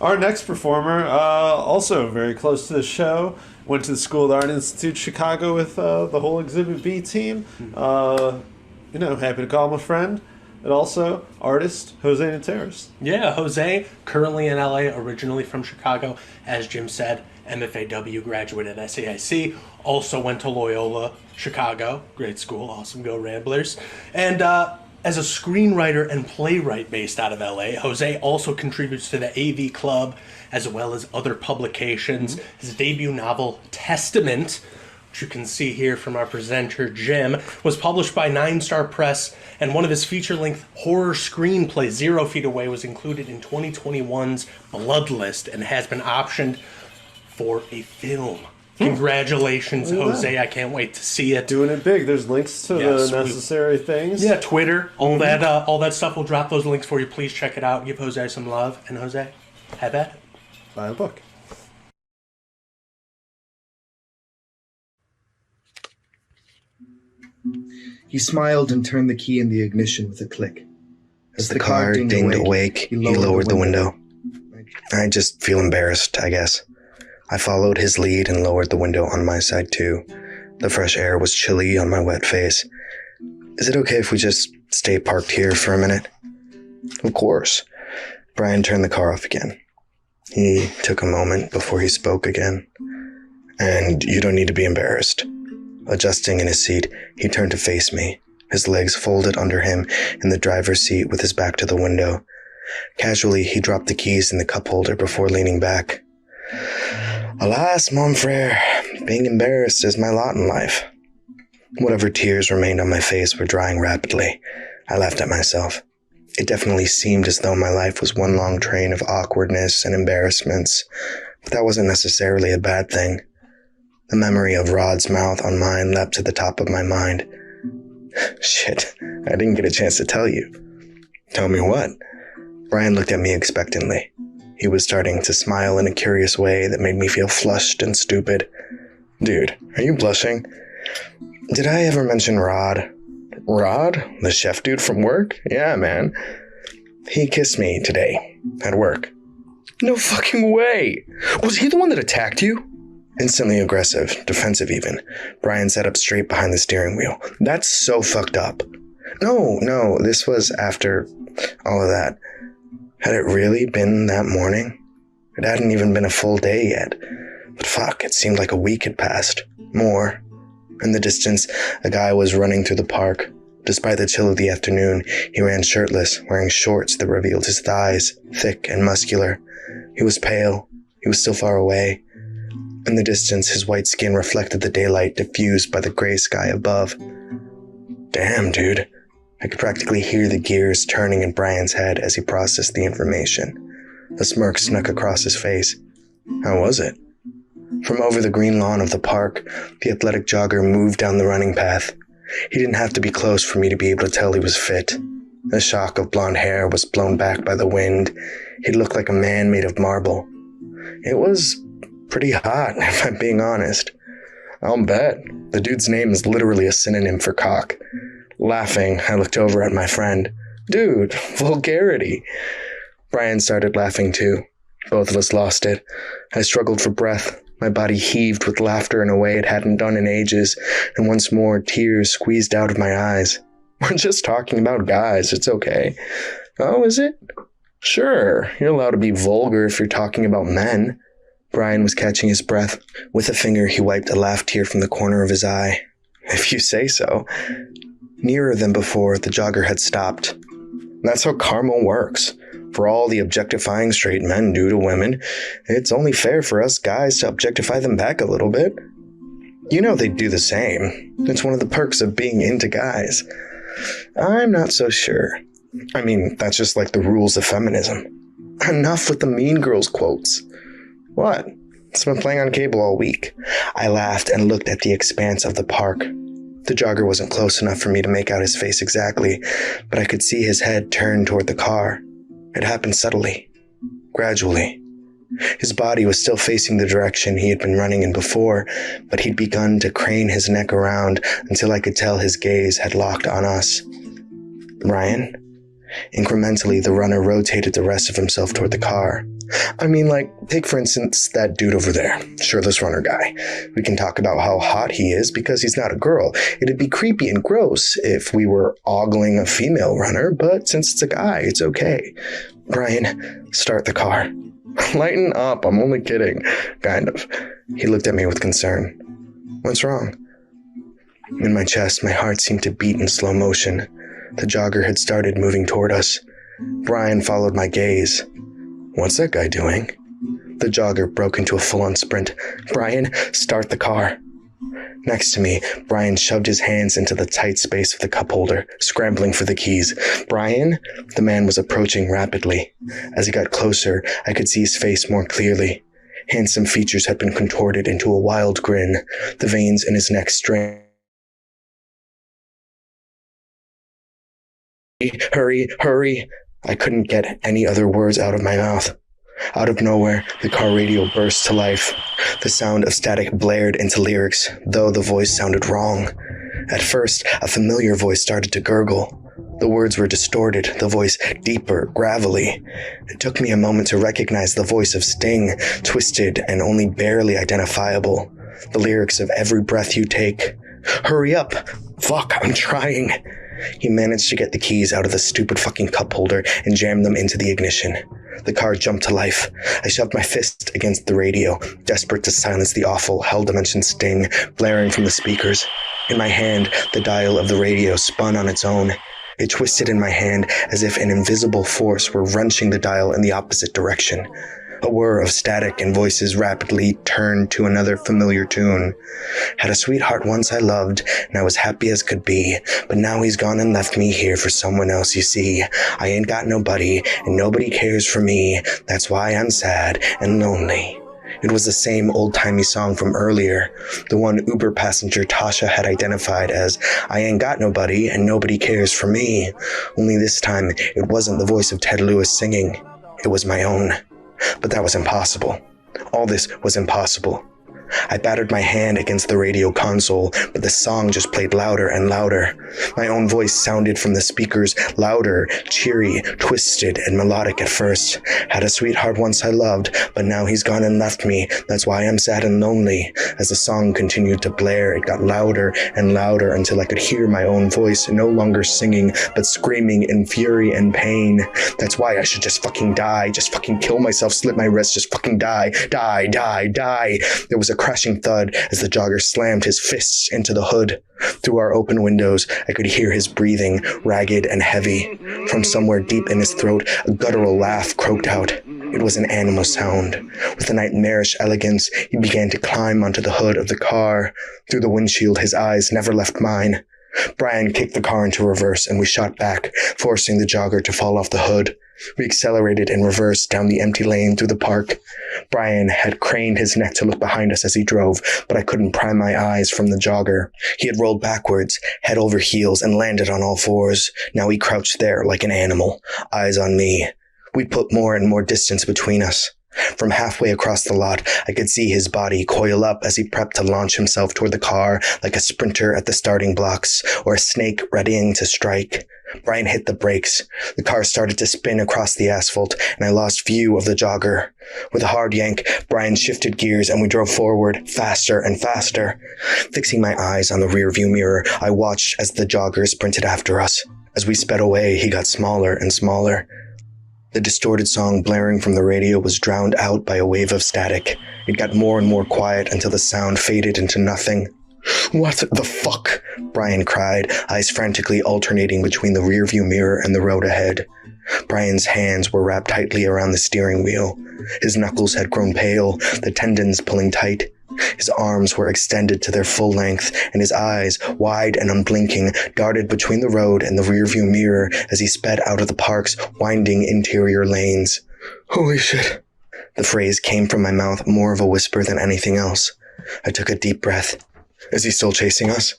Our next performer, also very close to the show, went to the School of the Art Institute Chicago with the whole Exhibit B team. Happy to call him a friend. And also, artist Jose Nateras. Yeah, Jose, currently in LA, originally from Chicago. As Jim said, MFAW, graduate at SAIC. Also went to Loyola, Chicago. Great school, awesome, go Ramblers. And as a screenwriter and playwright based out of LA, Jose also contributes to the AV Club as well as other publications. His debut novel, Testament, which you can see here from our presenter, Jim, was published by Nine Star Press, and one of his feature-length horror screenplays, 0 Feet Away, was included in 2021's Bloodlist and has been optioned for a film. Congratulations, Jose. I can't wait to see it. Doing it big. There's links to the necessary things. Yeah, Twitter, all that stuff. We'll drop those links for you. Please check it out. Give Jose some love. And Jose, have at it. Buy a book. He smiled and turned the key in the ignition with a click. As the car dinged awake, he lowered the window. I just feel embarrassed, I guess. I followed his lead and lowered the window on my side too. The fresh air was chilly on my wet face. Is it okay if we just stay parked here for a minute? Of course. Brian turned the car off again. He took a moment before he spoke again. And you don't need to be embarrassed. Adjusting in his seat, he turned to face me, his legs folded under him in the driver's seat with his back to the window. Casually, he dropped the keys in the cup holder before leaning back. Alas, mon frere, being embarrassed is my lot in life. Whatever tears remained on my face were drying rapidly. I laughed at myself. It definitely seemed as though my life was one long train of awkwardness and embarrassments, but that wasn't necessarily a bad thing. The memory of Rod's mouth on mine leapt to the top of my mind. Shit, I didn't get a chance to tell you. Tell me what? Brian looked at me expectantly. He was starting to smile in a curious way that made me feel flushed and stupid. Dude, are you blushing? Did I ever mention Rod? Rod? The chef dude from work? Yeah, man. He kissed me today, at work. No fucking way! Was he the one that attacked you? Instantly aggressive, defensive even, Brian sat up straight behind the steering wheel. That's so fucked up. No, this was after all of that. Had it really been that morning? It hadn't even been a full day yet. But fuck, it seemed like a week had passed. More. In the distance, a guy was running through the park. Despite the chill of the afternoon, he ran shirtless, wearing shorts that revealed his thighs, thick and muscular. He was pale. He was still far away. In the distance, his white skin reflected the daylight diffused by the gray sky above. Damn, dude. I could practically hear the gears turning in Brian's head as he processed the information. A smirk snuck across his face. How was it? From over the green lawn of the park, the athletic jogger moved down the running path. He didn't have to be close for me to be able to tell he was fit. A shock of blonde hair was blown back by the wind. He looked like a man made of marble. It was pretty hot, if I'm being honest. I'll bet. The dude's name is literally a synonym for cock. Laughing, I looked over at my friend. Dude, vulgarity. Brian started laughing too. Both of us lost it. I struggled for breath. My body heaved with laughter in a way it hadn't done in ages, and once more tears squeezed out of my eyes. We're just talking about guys, it's okay. Oh, is it? Sure, you're allowed to be vulgar if you're talking about men. Brian was catching his breath. With a finger, he wiped a laugh tear from the corner of his eye. If you say so. Nearer than before, the jogger had stopped. That's how karma works. For all the objectifying straight men do to women, it's only fair for us guys to objectify them back a little bit. You know they'd do the same. It's one of the perks of being into guys. I'm not so sure. I mean, that's just like the rules of feminism. Enough with the Mean Girls quotes. What? It's been playing on cable all week. I laughed and looked at the expanse of the park. The jogger wasn't close enough for me to make out his face exactly, but I could see his head turn toward the car. It happened subtly, gradually. His body was still facing the direction he had been running in before, but he'd begun to crane his neck around until I could tell his gaze had locked on us. Ryan? Incrementally, the runner rotated the rest of himself toward the car. I mean, take for instance that dude over there, shirtless runner guy. We can talk about how hot he is because he's not a girl. It'd be creepy and gross if we were ogling a female runner, but since it's a guy, it's okay. Brian, start the car. Lighten up, I'm only kidding. Kind of. He looked at me with concern. What's wrong? In my chest, my heart seemed to beat in slow motion. The jogger had started moving toward us. Brian followed my gaze. What's that guy doing? The jogger broke into a full-on sprint. Brian, start the car. Next to me, Brian shoved his hands into the tight space of the cup holder, scrambling for the keys. Brian? The man was approaching rapidly. As he got closer, I could see his face more clearly. Handsome features had been contorted into a wild grin, the veins in his neck strained. Hurry, hurry! I couldn't get any other words out of my mouth. Out of nowhere, the car radio burst to life. The sound of static blared into lyrics, though the voice sounded wrong. At first, a familiar voice started to gurgle. The words were distorted, the voice deeper, gravelly. It took me a moment to recognize the voice of Sting, twisted and only barely identifiable. The lyrics of Every Breath You Take. Hurry up! Fuck, I'm trying! He managed to get the keys out of the stupid fucking cup holder and jammed them into the ignition. The car jumped to life. I shoved my fist against the radio, desperate to silence the awful hell-dimension sting blaring from the speakers. In my hand, the dial of the radio spun on its own. It twisted in my hand as if an invisible force were wrenching the dial in the opposite direction. A whir of static and voices rapidly turned to another familiar tune. Had a sweetheart once I loved, and I was happy as could be, but now he's gone and left me here for someone else, you see. I ain't got nobody, and nobody cares for me. That's why I'm sad and lonely. It was the same old-timey song from earlier, the one Uber passenger Tasha had identified as I ain't got nobody and nobody cares for me. Only this time, it wasn't the voice of Ted Lewis singing. It was my own. But that was impossible. All this was impossible. I battered my hand against the radio console, but the song just played louder and louder. My own voice sounded from the speakers, louder, cheery, twisted, and melodic at first. Had a sweetheart once I loved, but now he's gone and left me. That's why I'm sad and lonely. As the song continued to blare, it got louder and louder until I could hear my own voice, no longer singing, but screaming in fury and pain. That's why I should just fucking die, just fucking kill myself, slit my wrist, just fucking die, die, die, die. There was a crashing thud as the jogger slammed his fists into the hood. Through our open windows, I could hear his breathing, ragged and heavy. From somewhere deep in his throat, a guttural laugh croaked out. It was an animal sound. With a nightmarish elegance, he began to climb onto the hood of the car. Through the windshield, his eyes never left mine. Brian kicked the car into reverse, and we shot back, forcing the jogger to fall off the hood. We accelerated in reverse down the empty lane through the park. Brian had craned his neck to look behind us as he drove, but I couldn't pry my eyes from the jogger. He had rolled backwards, head over heels, and landed on all fours. Now he crouched there like an animal, eyes on me. We put more and more distance between us. From halfway across the lot, I could see his body coil up as he prepped to launch himself toward the car like a sprinter at the starting blocks or a snake readying to strike. Brian hit the brakes. The car started to spin across the asphalt, and I lost view of the jogger. With a hard yank, Brian shifted gears, and we drove forward, faster and faster. Fixing my eyes on the rearview mirror, I watched as the jogger sprinted after us. As we sped away, he got smaller and smaller. The distorted song blaring from the radio was drowned out by a wave of static. It got more and more quiet until the sound faded into nothing. "What the fuck?" Brian cried, eyes frantically alternating between the rearview mirror and the road ahead. Brian's hands were wrapped tightly around the steering wheel. His knuckles had grown pale, the tendons pulling tight. His arms were extended to their full length, and his eyes, wide and unblinking, darted between the road and the rearview mirror as he sped out of the park's winding interior lanes. "Holy shit." The phrase came from my mouth more of a whisper than anything else. I took a deep breath. "Is he still chasing us?"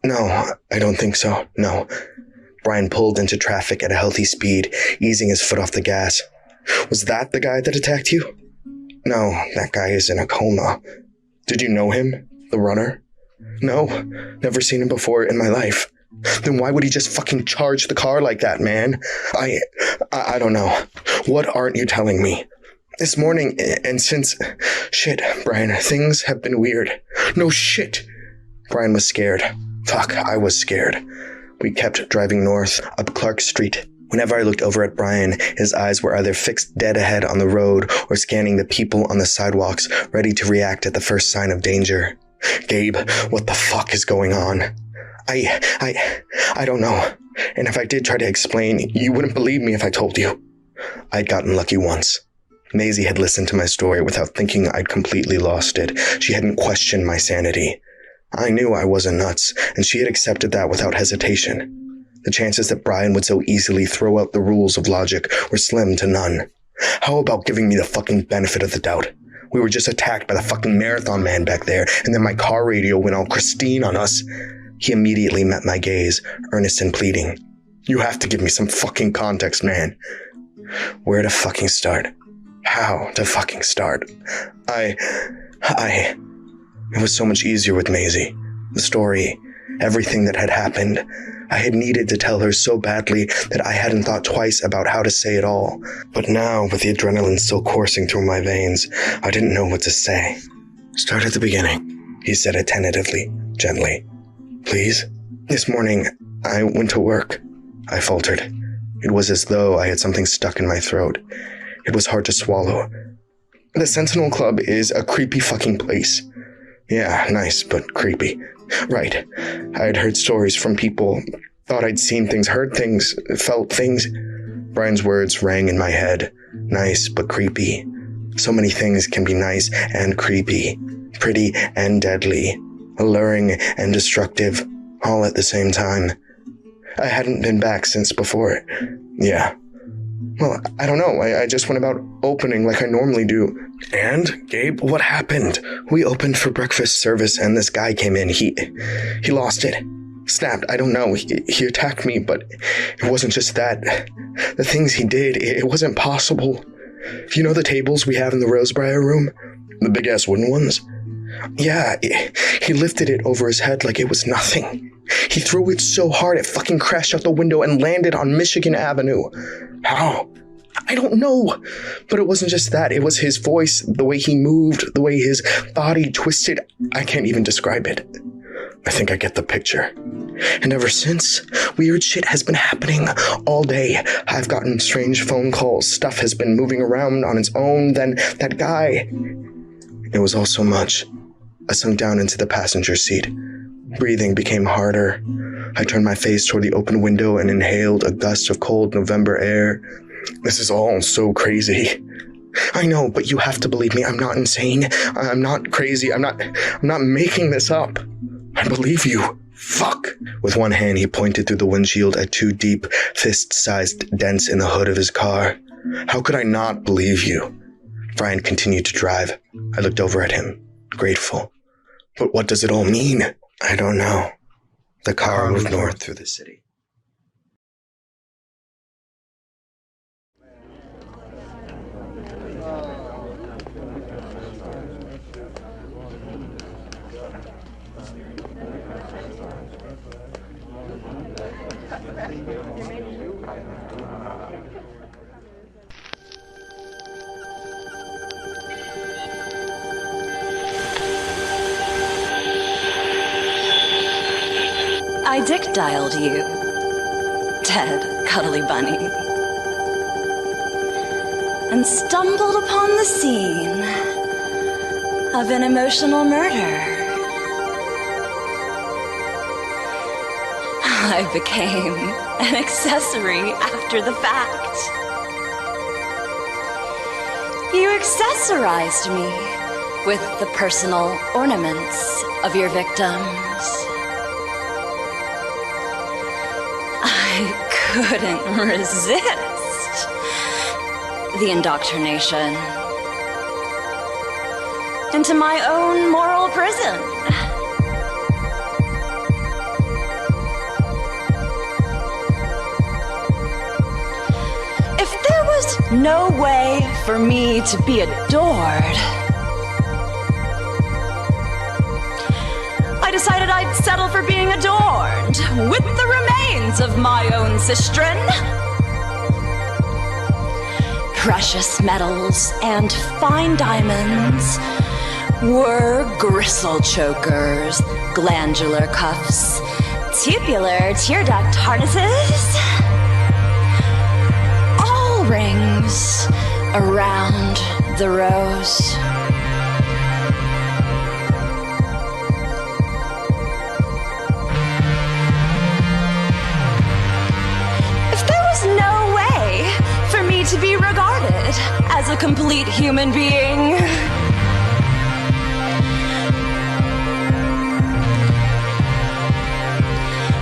"No, I don't think so, no." Brian pulled into traffic at a healthy speed, easing his foot off the gas. "Was that the guy that attacked you?" "No, that guy is in a coma." "Did you know him? The runner?" "No, never seen him before in my life." "Then why would he just fucking charge the car like that, man? I don't know. What aren't you telling me?" "This morning, and since... Shit, Brian, things have been weird." "No shit." Brian was scared. Fuck, I was scared. We kept driving north, up Clark Street. Whenever I looked over at Brian, his eyes were either fixed dead ahead on the road or scanning the people on the sidewalks, ready to react at the first sign of danger. "Gabe, what the fuck is going on?" I don't know. And if I did try to explain, you wouldn't believe me if I told you." I'd gotten lucky once. Maisie had listened to my story without thinking I'd completely lost it. She hadn't questioned my sanity. I knew I wasn't nuts, and she had accepted that without hesitation. The chances that Brian would so easily throw out the rules of logic were slim to none. How about giving me the fucking benefit of the doubt? We were just attacked by the fucking marathon man back there, and then my car radio went all Christine on us. He immediately met my gaze, earnest and pleading. "You have to give me some fucking context, man." Where to fucking start? How to fucking start? It was so much easier with Maisie. The story, everything that had happened. I had needed to tell her so badly that I hadn't thought twice about how to say it all. But now, with the adrenaline still coursing through my veins, I didn't know what to say. "Start at the beginning," he said it tentatively, gently. "Please?" "This morning, I went to work," I faltered. It was as though I had something stuck in my throat. It was hard to swallow. "The Sentinel Club is a creepy fucking place." "Yeah, nice, but creepy." "Right. I had heard stories from people, thought I'd seen things, heard things, felt things." Brian's words rang in my head. Nice, but creepy. So many things can be nice and creepy, pretty and deadly, alluring and destructive, all at the same time. I hadn't been back since before. Yeah. Well, I don't know. I just went about opening like I normally do. "And, Gabe, what happened?" "We opened for breakfast service and this guy came in. He lost it. Snapped. I don't know. He attacked me, but it wasn't just that. The things he did, it wasn't possible. You know the tables we have in the Rosebriar room? The big-ass wooden ones? Yeah, he lifted it over his head like it was nothing. He threw it so hard it fucking crashed out the window and landed on Michigan Avenue. How? I don't know. But it wasn't just that. It was his voice, the way he moved, the way his body twisted. I can't even describe it. I think I get the picture. And ever since, weird shit has been happening all day. I've gotten strange phone calls. Stuff has been moving around on its own. Then that guy. It was all so much. I sunk down into the passenger seat. Breathing became harder. I turned my face toward the open window and inhaled a gust of cold November air. This is all so crazy. I know, but you have to believe me. I'm not insane. I'm not crazy. I'm not making this up. I believe you. Fuck. With one hand, he pointed through the windshield at two deep, fist-sized dents in the hood of his car. How could I not believe you? Brian continued to drive. I looked over at him, grateful. But what does it all mean? I don't know. The car moved north through the city. I dick-dialed you, dead cuddly bunny, and stumbled upon the scene of an emotional murder. I became an accessory after the fact. You accessorized me with the personal ornaments of your victims. I couldn't resist the indoctrination into my own moral prison. If there was no way for me to be adored, I decided I'd settle for being adorned with the remains of my own sistren. Precious metals and fine diamonds were gristle chokers, glandular cuffs, tubular tear duct harnesses, all rings around the rose. No way for me to be regarded as a complete human being.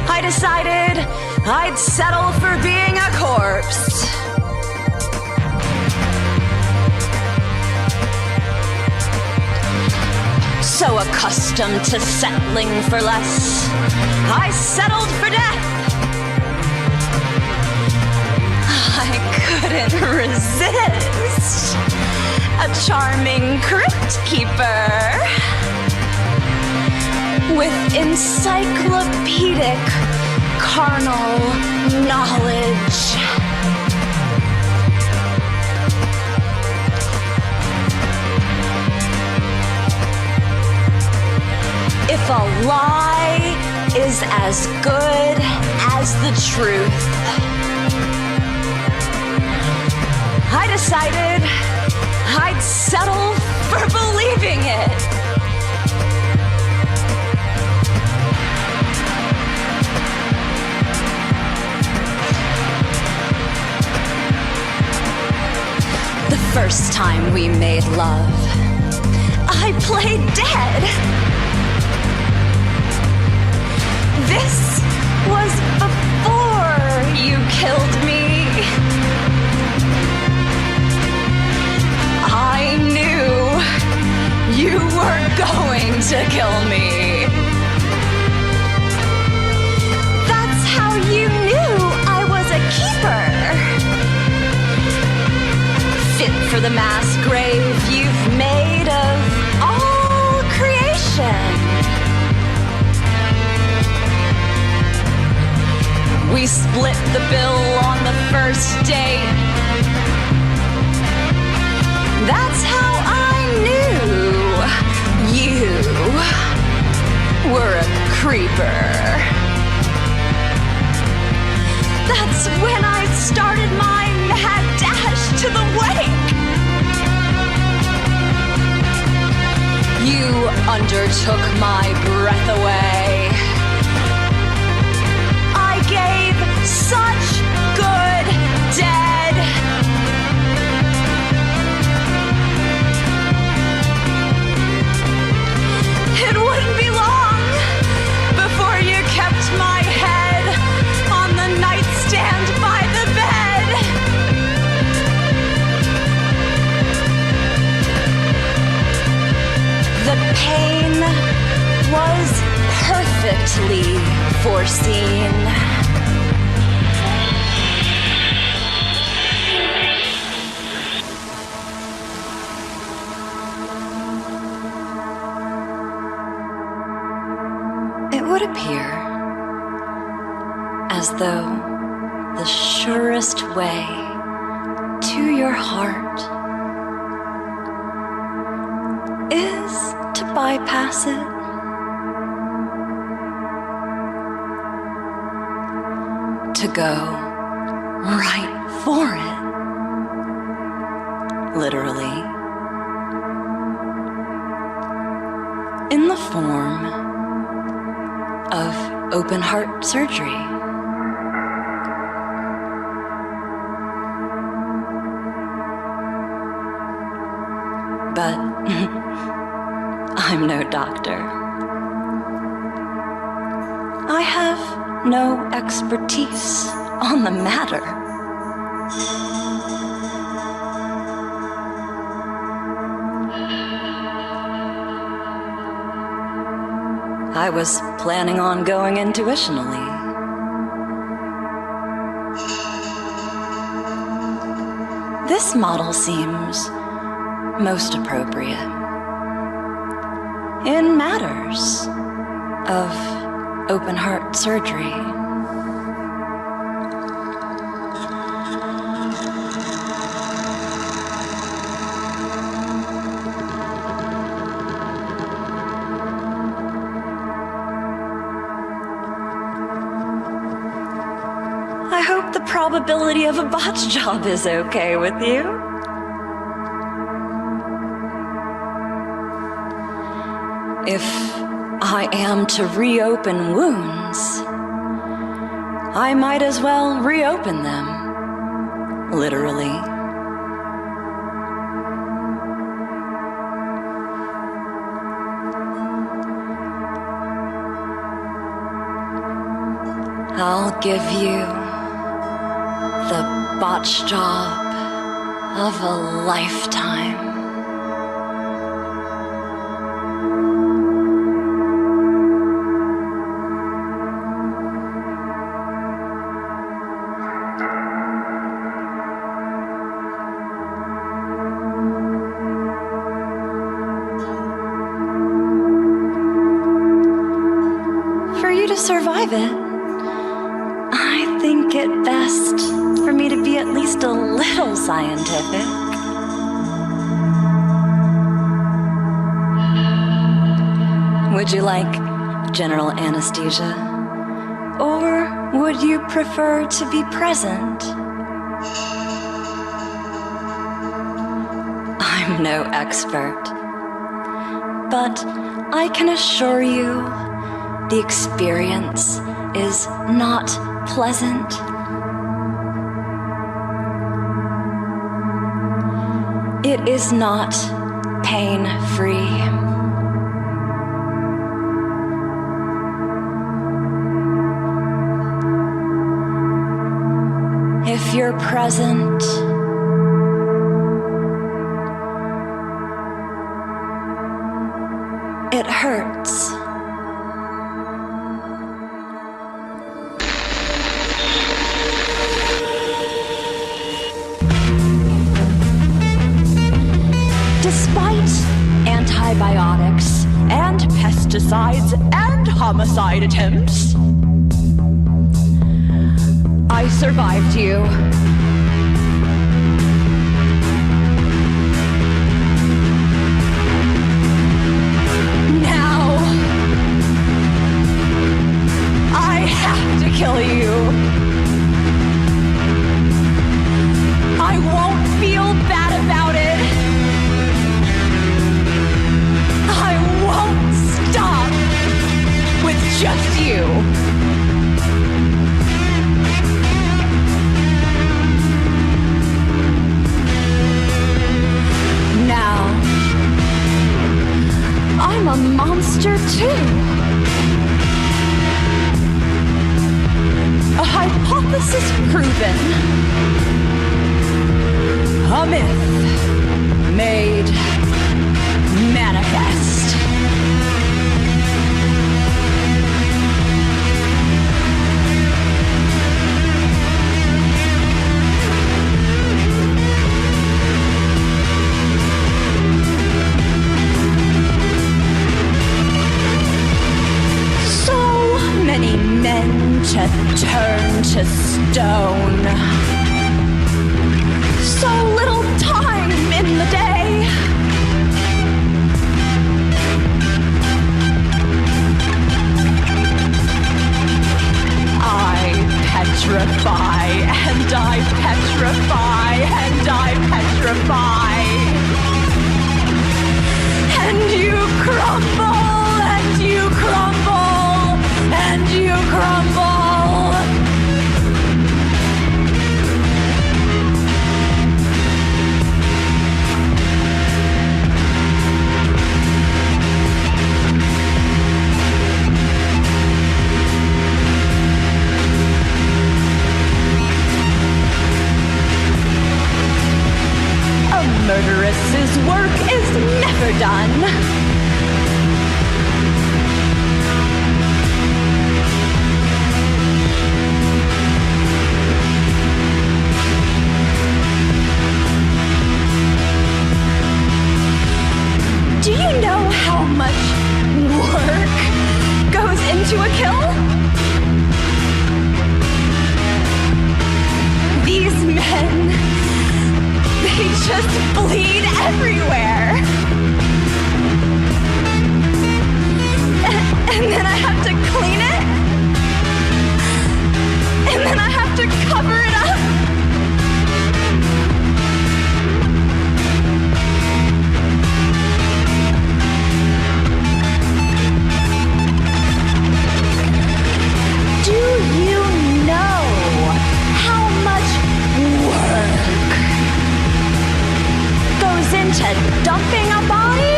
I decided I'd settle for being a corpse. So accustomed to settling for less, I settled for death. I couldn't resist a charming crypt keeper with encyclopedic carnal knowledge. If a lie is as good as the truth, I decided I'd settle for believing it. The first time we made love, I played dead. This was before you killed me. I knew you were going to kill me. That's how you knew I was a keeper. Fit for the mass grave you've made of all creation. We split the bill on the first date. That's how I knew you were a creeper. That's when I started my mad dash to the wake. You undertook my breath away. I gave such good dead. It wouldn't be long before you kept my head on the nightstand by the bed. The pain was perfectly foreseen. It would appear as though the surest way to your heart is to bypass it. To go right for it. Literally. In the form of open heart surgery. But I'm no doctor. I have no expertise on the matter. I was planning on going intuitionally. This model seems most appropriate in matters of open heart surgery. I hope the probability of a botch job is okay with you. If I am to reopen wounds, I might as well reopen them, literally. I'll give you the botch job of a lifetime. For you to survive it, I think it best for me to be at least a little scientific. Would you like general anesthesia? Or would you prefer to be present? I'm no expert, but I can assure you the experience is not pleasant. It is not pain-free. If you're present, it hurts. Despite antibiotics and pesticides and homicide attempts, I survived you. Now, I have to kill you. I won't feel bad about it. I won't stop with just you. Now, I'm a monster too. A hypothesis proven. A myth made manifest. So many men to turn to stone. alone. So little time in the day. I petrify, and I petrify, and I petrify. And you crumble, and you crumble, and you crumble. A murderess's work is never done. Do you know how much work goes into a kill? These men, they just bleed everywhere. And then I have to clean it. And then I have to cover it up. Do you know how much work goes into dumping a body?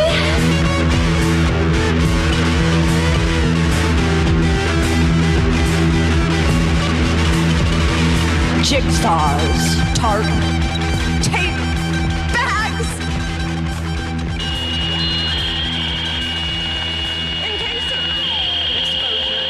Jigsaws, tarp, tape, bags. In case of exposure.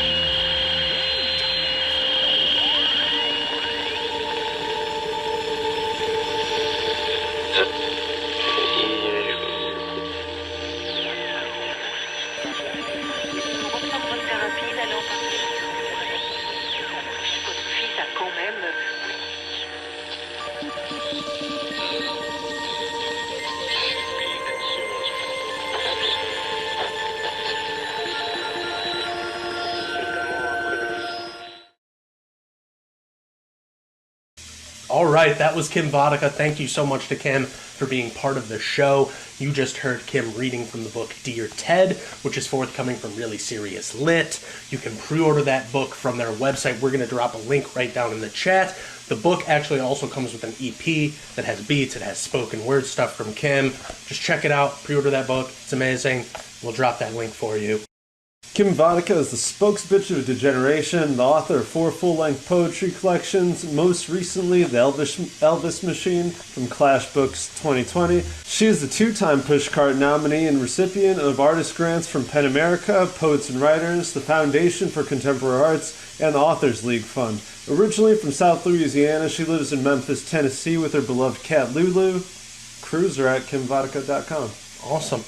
All right, that was Kim Vodicka. Thank you so much to Kim for being part of the show. You just heard Kim reading from the book Dear Ted, which is forthcoming from Really Serious Lit. You can pre-order that book from their website. We're going to drop a link right down in the chat. The book actually also comes with an EP that has beats, it has spoken word stuff from Kim. Just check it out, pre-order that book. It's amazing. We'll drop that link for you. Kim Vodicka is the spokesbitch of Degeneration, the author of 4 full-length poetry collections, most recently The Elvis Machine from Clash Books 2020. She is the 2-time Pushcart nominee and recipient of artist grants from PEN America, Poets and Writers, the Foundation for Contemporary Arts, and the Authors League Fund. Originally from South Louisiana, she lives in Memphis, Tennessee with her beloved cat Lulu. Cruiser at KimVodicka.com. Awesome.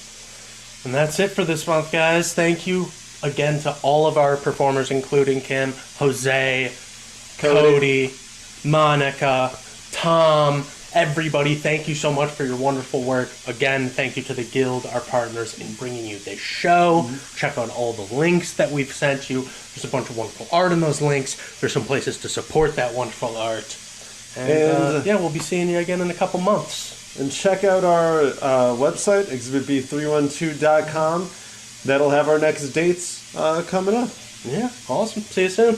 And that's it for this month, guys. Thank you again to all of our performers, including Kim, Jose, Cody, Monica, Tom, everybody. Thank you so much for your wonderful work. Again, thank you to the Guild, our partners in bringing you this show. Check out all the links that we've sent you. There's a bunch of wonderful art in those links. There's some places to support that wonderful art. And yeah, we'll be seeing you again in a couple months. And check out our website, exhibitb312.com. That'll have our next dates coming up. Yeah, awesome. See you soon.